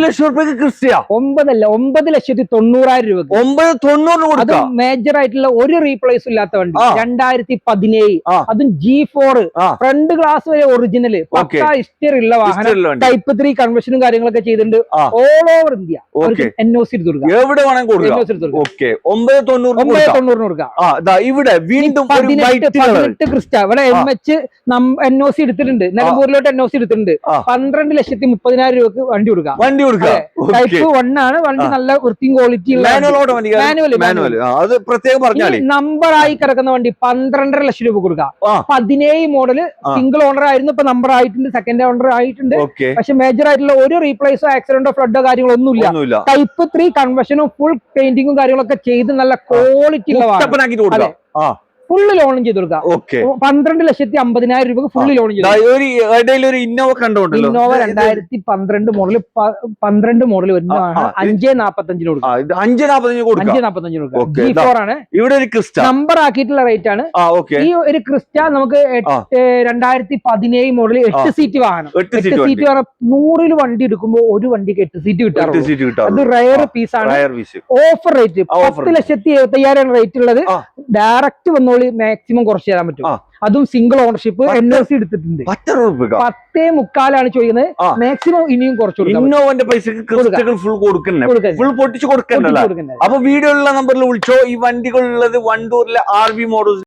ലക്ഷം രൂപയ്ക്ക് ക്രിസ്റ്റ 9,90,000 രൂപ. 9,90 അത് മേജർ ആയിട്ടുള്ള ഒരു റീപ്ലേസ് ഇല്ലാത്ത വണ്ടി. 2017 അതും G4 ഫ്രണ്ട് ഗ്ലാസ് വരെ ഒറിജിനൽ പക്ക ഹിസ്റ്ററി ഉള്ള വാഹനം. Type 3 കൺവെർഷനും കാര്യങ്ങളൊക്കെ ചെയ്തിട്ടുണ്ട്. ഓൾ ഓവർ ഇന്ത്യ NOC എടുത്ത് കൊടുക്കാം. എവിടെ വേണമെങ്കിൽ കൊടുക്കാം. 9,90 കൊടുക്കാം. ഇവിടെ വീണ്ടും 18 ക്രിസ്റ്റ ഇവിടെ MH NOC എടുത്തിട്ടുണ്ട്. നിലമ്പൂരിലോട്ട് NOC എടുത്തിട്ടുണ്ട്. 12,30,000 രൂപക്ക് വണ്ടി കൊടുക്കാം. Type 1 ആണ് വണ്ടി. നല്ല വൃത്തിയും ക്വാളിറ്റി ഉള്ള നമ്പർ ആയി കിടക്കുന്ന വണ്ടി 12.5 ലക്ഷം രൂപ കൊടുക്കാം. 17 മോഡല് സിംഗിൾ ഓണർ ആയിരുന്നു. ഇപ്പൊ നമ്പർ ആയിട്ടുണ്ട്, സെക്കൻഡ് ഓണർ ആയിട്ടുണ്ട്. പക്ഷെ മേജർ ആയിട്ടുള്ള ഒരു റീപ്ലേസോ ആക്സിഡന്റോ ഫ്ലഡോ കാര്യങ്ങളോ ഒന്നുമില്ല. Type 3 കൺവെർഷനും ഫുൾ പെയിന്റിങ്ങും കാര്യങ്ങളൊക്കെ ചെയ്ത് നല്ല ക്വാളിറ്റി ഉള്ള വാഹനം. ഫുള്ള് ലോണും ചെയ്ത് കൊടുക്കാം. 12,50,000 രൂപക്ക് ഫുള്ള് ലോൺ ചെയ്തു. ഇന്നോവ കണ്ടോണ്ട് ഇന്നോവ 2012 മോഡല് 12 മോഡൽ വരുന്നതാണ്. 5,45 കൊടുക്കാം. 5,45 കൊടുക്കാം. G4 ആണ്. നമ്പർ ആക്കിയിട്ടുള്ള റേറ്റ് ആണ്. ഈ ഒരു ക്രിസ്റ്റ നമുക്ക് 2017 മോഡൽ 8 സീറ്റ് വാഹനം. 8 സീറ്റ് 100 വണ്ടി എടുക്കുമ്പോൾ ഒരു വണ്ടിക്ക് 8 സീറ്റ് കിട്ടാറുണ്ട്. അത് റയർ പീസ് ആണ്. ഓഫർ റേറ്റ് 10,70,000 റേറ്റ് ഉള്ളത്. ഡയറക്റ്റ് വന്നോളി മാക്സിമം കുറച്ച് തരാൻ പറ്റും. അതും സിംഗിൾ ഓണർഷിപ്പ് NOC എടുത്തിട്ടുണ്ട്. 10,45 ചോദിക്കുന്നത്. മാക്സിമം ഇനിയും കുറച്ച് ഇന്നോവന്റെ പൈസക്ക് ഫുൾ പൊട്ടിച്ചു കൊടുക്കണ്ടല്ലോ. അപ്പൊ വീഡിയോ ഉള്ള നമ്പറിൽ വിളിച്ചോ. ഈ വണ്ടികളുള്ളത് വണ്ടൂരിലെ RV മോഡൽസ്.